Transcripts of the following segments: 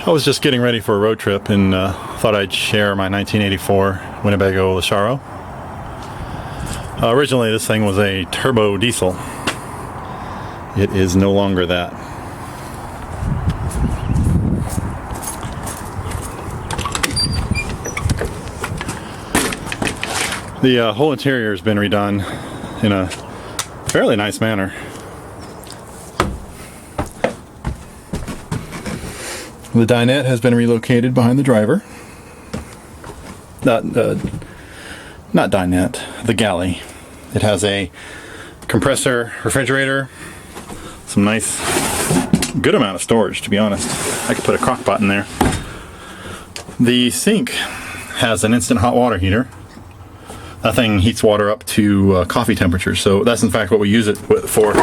I was just getting ready for a road trip and thought I'd share my 1984 Winnebago Lesharo. Originally this thing was a turbo diesel. It is no longer that. The whole interior has been redone in a fairly nice manner. The dinette has been relocated behind the driver. Not dinette, the galley. It has a compressor refrigerator, some nice, good amount of storage, to be honest. I could put a crock pot in there. The sink has an instant hot water heater. That thing heats water up to coffee temperature, so that's in fact what we use it for.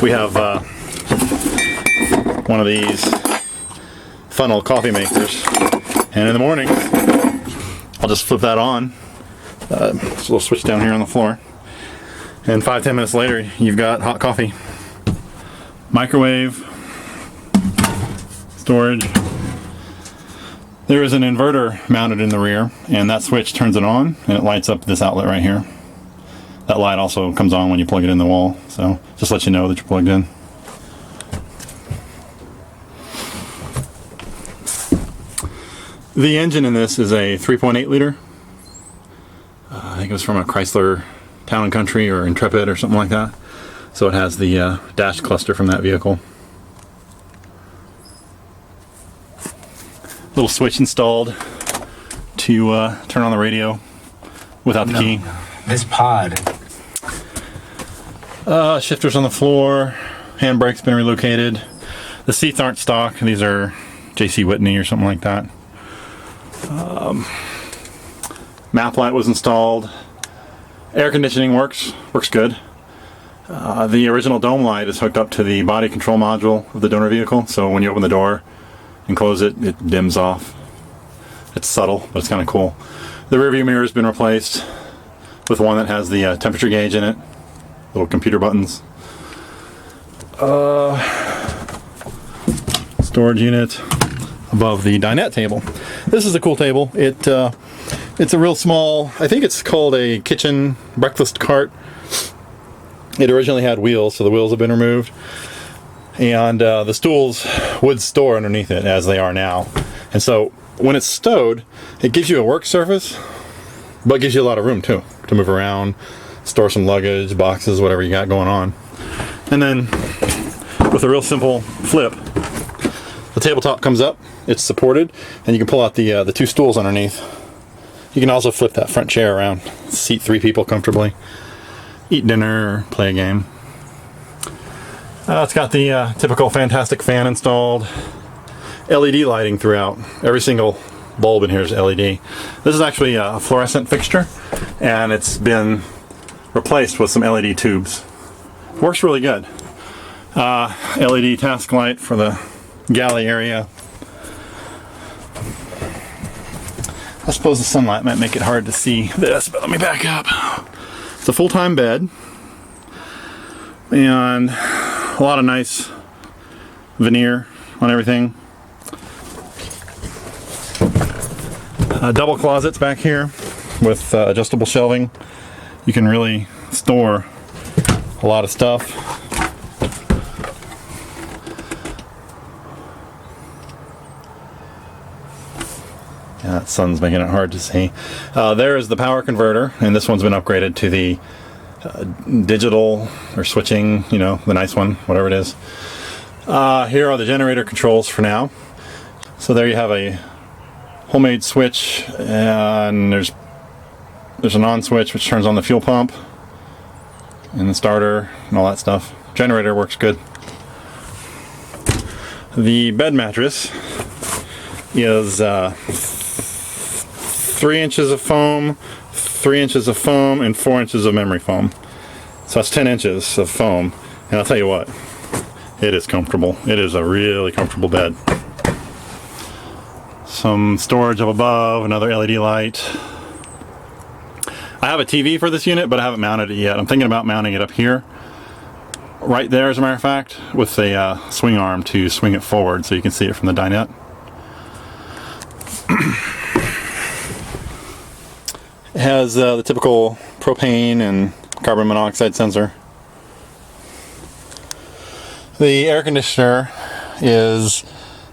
We have one of these funnel coffee makers, and in the morning I'll just flip that on. There's a little switch down here on the floor, and 5-10 minutes later you've got hot coffee. Microwave, storage. There is an inverter mounted in the rear, and that switch turns it on and it lights up this outlet right here. That light also comes on when you plug it in the wall, so just let you know that you're plugged in. The engine in this is a 3.8 liter. I think it was from a Chrysler Town & Country or Intrepid or something like that. So it has the dash cluster from that vehicle. Little switch installed to turn on the radio without the key. This pod. Shifters on the floor. Handbrake's been relocated. The seats aren't stock. These are J.C. Whitney or something like that. Map light was installed. Air conditioning works good. The original dome light is hooked up to the body control module of the donor vehicle, so when you open the door and close it, it dims off. It's subtle, but it's kind of cool. The rearview mirror has been replaced with one that has the temperature gauge in it, little computer buttons. Storage unit above the dinette table. This is a cool table. It's a real small, I think it's called a kitchen breakfast cart. It originally had wheels, so the wheels have been removed. And the stools would store underneath it as they are now. And so when it's stowed, it gives you a work surface, but gives you a lot of room too, to move around, store some luggage, boxes, whatever you got going on. And then with a real simple flip, the tabletop comes up, it's supported, and you can pull out the two stools underneath. You can also flip that front chair around, seat 3 people comfortably, eat dinner, or play a game. It's got the typical fantastic fan installed, LED lighting throughout. Every single bulb in here is LED. This is actually a fluorescent fixture, and it's been replaced with some LED tubes. Works really good. LED task light for the galley area. I suppose the sunlight might make it hard to see this, but let me back up. It's a full-time bed, and a lot of nice veneer on everything. Double closets back here with adjustable shelving. You can really store a lot of stuff. Yeah, that sun's making it hard to see. There is the power converter, and this one's been upgraded to the digital or switching, you know, the nice one, whatever it is. Here are the generator controls for now. So there you have a homemade switch, and there's an on switch which turns on the fuel pump and the starter and all that stuff. Generator works good. The bed mattress is 3 inches of foam, 3 inches of foam, and 4 inches of memory foam. So that's 10 inches of foam, and I'll tell you what, it is comfortable. It is a really comfortable bed. Some storage up above, another LED light. I have a TV for this unit, but I haven't mounted it yet. I'm thinking about mounting it up here. Right there, as a matter of fact, with a swing arm to swing it forward so you can see it from the dinette. It has the typical propane and carbon monoxide sensor. The air conditioner is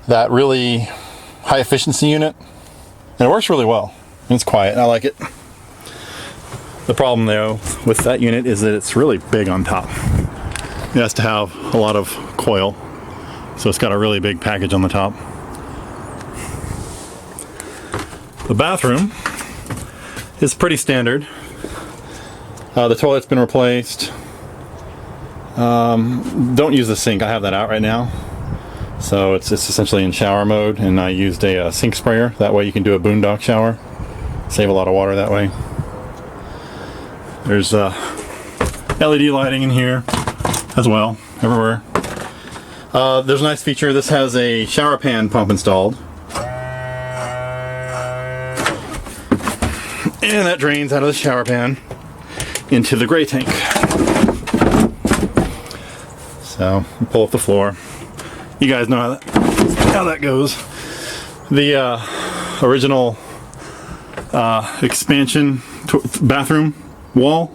that really high efficiency unit, and it works really well. And it's quiet. I like it. The problem though with that unit is that it's really big on top. It has to have a lot of coil, so it's got a really big package on the top. The bathroom is pretty standard. The toilet's been replaced. Don't use the sink. I have that out right now, so it's essentially in shower mode, and I used a sink sprayer. That way you can do a boondock shower, save a lot of water that way. There's LED lighting in here as well, everywhere. There's a nice feature. This has a shower pan pump installed, and that drains out of the shower pan into the gray tank. So pull up the floor. You guys know how that goes. The original expansion bathroom wall,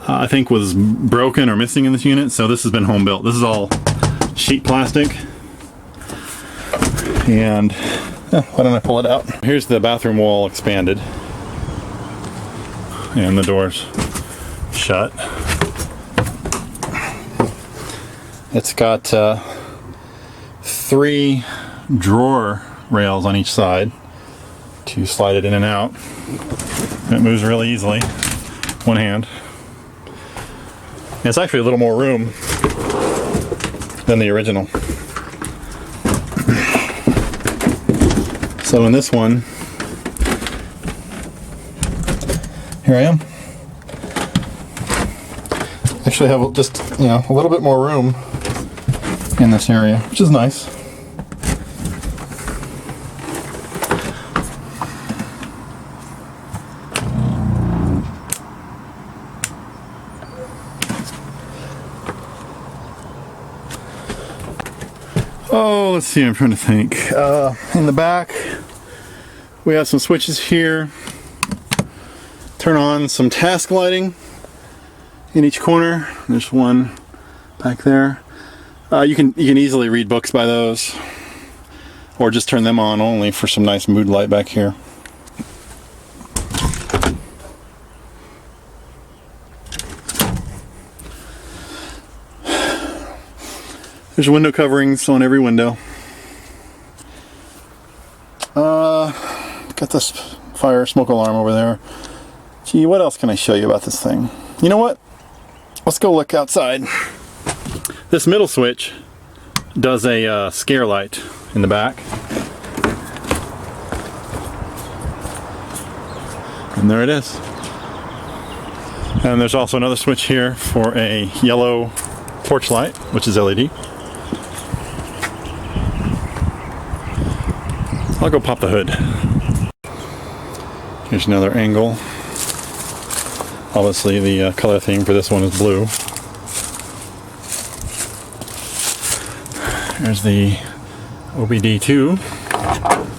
I think, was broken or missing in this unit, so this has been home built. This is all sheet plastic. And why don't I pull it out? Here's the bathroom wall expanded, and the door's shut. It's got 3 drawer rails on each side to slide it in and out. It moves really easily, one hand. And it's actually a little more room than the original. So in this one, here I am. Actually have just, a little bit more room in this area, which is nice. Oh, let's see, I'm trying to think. In the back, we have some switches here. Turn on some task lighting in each corner. There's one back there. You can easily read books by those, or just turn them on only for some nice mood light back here. There's window coverings on every window. Got this fire smoke alarm over there. Gee, what else can I show you about this thing? You know what? Let's go look outside. This middle switch does a scare light in the back. And there it is. And there's also another switch here for a yellow porch light, which is LED. I'll go pop the hood. Here's another angle. Obviously the color theme for this one is blue. There's the OBD2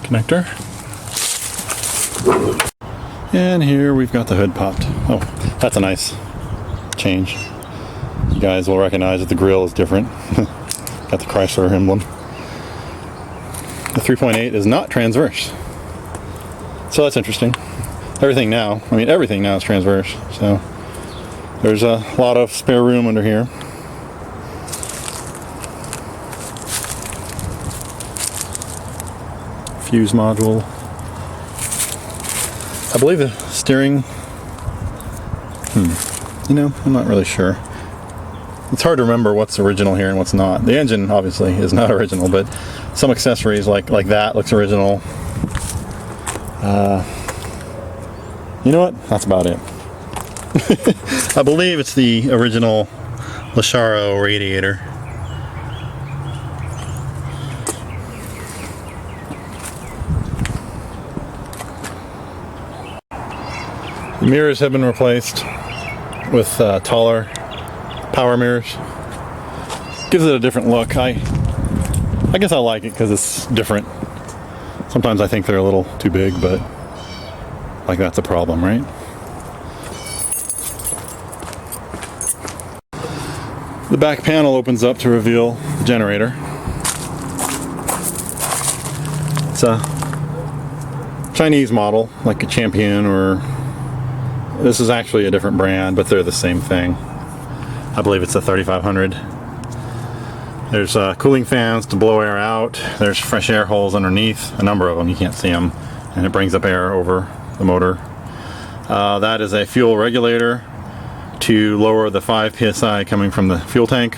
connector. And here we've got the hood popped. Oh, that's a nice change. You guys will recognize that the grille is different. Got the Chrysler emblem. The 3.8 is not transverse. So that's interesting. Everything now is transverse. So there's a lot of spare room under here. Fuse module. I believe the steering, I'm not really sure. It's hard to remember what's original here and what's not. The engine obviously is not original, but some accessories like that looks original. You know what? That's about it. I believe it's the original Lesharo radiator. The mirrors have been replaced with taller power mirrors. Gives it a different look. I guess I like it because it's different. Sometimes I think they're a little too big, but like that's a problem, right? The back panel opens up to reveal the generator. It's a Chinese model, like a Champion, or this is actually a different brand, but they're the same thing. I believe it's a 3500. There's cooling fans to blow air out. There's fresh air holes underneath, a number of them, you can't see them, and it brings up air over the motor. That is a fuel regulator to lower the 5 psi coming from the fuel tank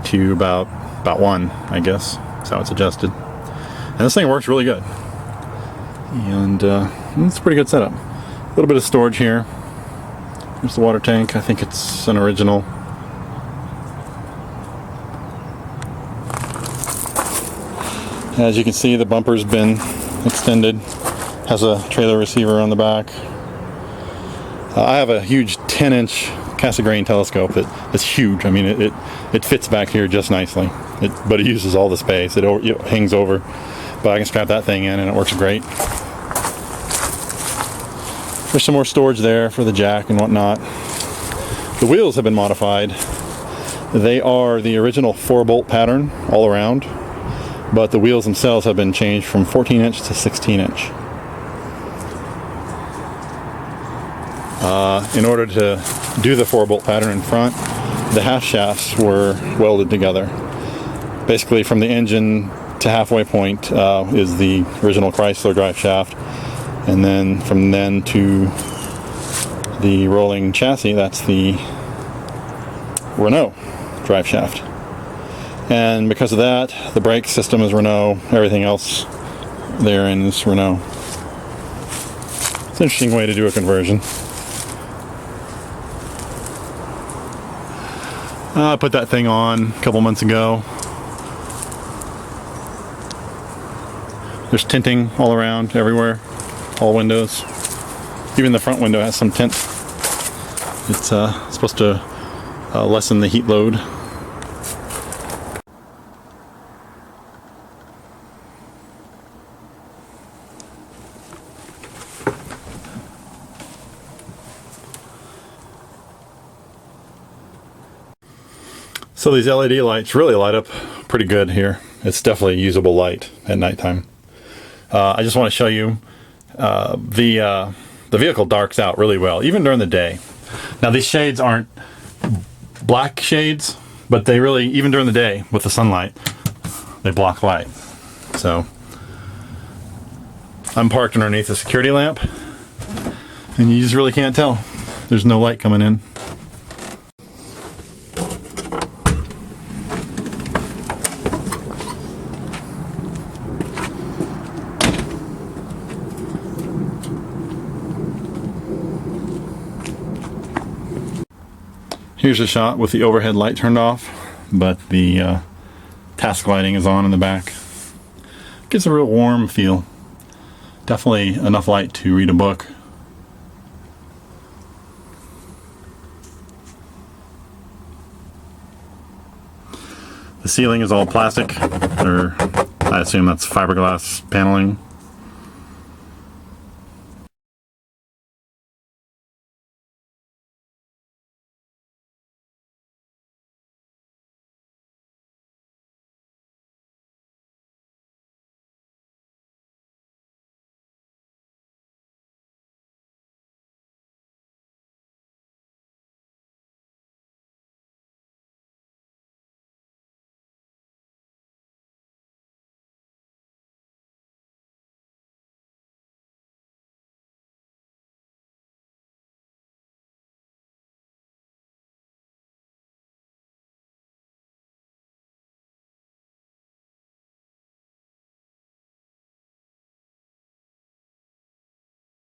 to about 1, I guess. That's how it's adjusted. And this thing works really good. And it's a pretty good setup. A little bit of storage here. There's the water tank. I think it's an original. As you can see, the bumper's been extended. Has a trailer receiver on the back. I have a huge 10-inch Cassegrain telescope that's huge. I mean, it fits back here just nicely. But it uses all the space. It hangs over. But I can strap that thing in and it works great. There's some more storage there for the jack and whatnot. The wheels have been modified. They are the original 4-bolt pattern all around, but the wheels themselves have been changed from 14-inch to 16-inch. In order to do the 4-bolt pattern in front, the half shafts were welded together. Basically, from the engine to halfway point is the original Chrysler drive shaft, and then from then to the rolling chassis, that's the Renault drive shaft. And because of that, the brake system is Renault, everything else therein is Renault. It's an interesting way to do a conversion. I put that thing on a couple months ago. There's tinting all around, everywhere, all windows. Even the front window has some tint. It's supposed to lessen the heat load. So these LED lights really light up pretty good here. It's definitely a usable light at nighttime. I just want to show you the vehicle darks out really well, even during the day. Now these shades aren't black shades, but they really, even during the day with the sunlight, they block light. So I'm parked underneath a security lamp, and you just really can't tell. There's no light coming in. Here's a shot with the overhead light turned off, but the task lighting is on in the back. Gives a real warm feel. Definitely enough light to read a book. The ceiling is all plastic, or I assume that's fiberglass paneling.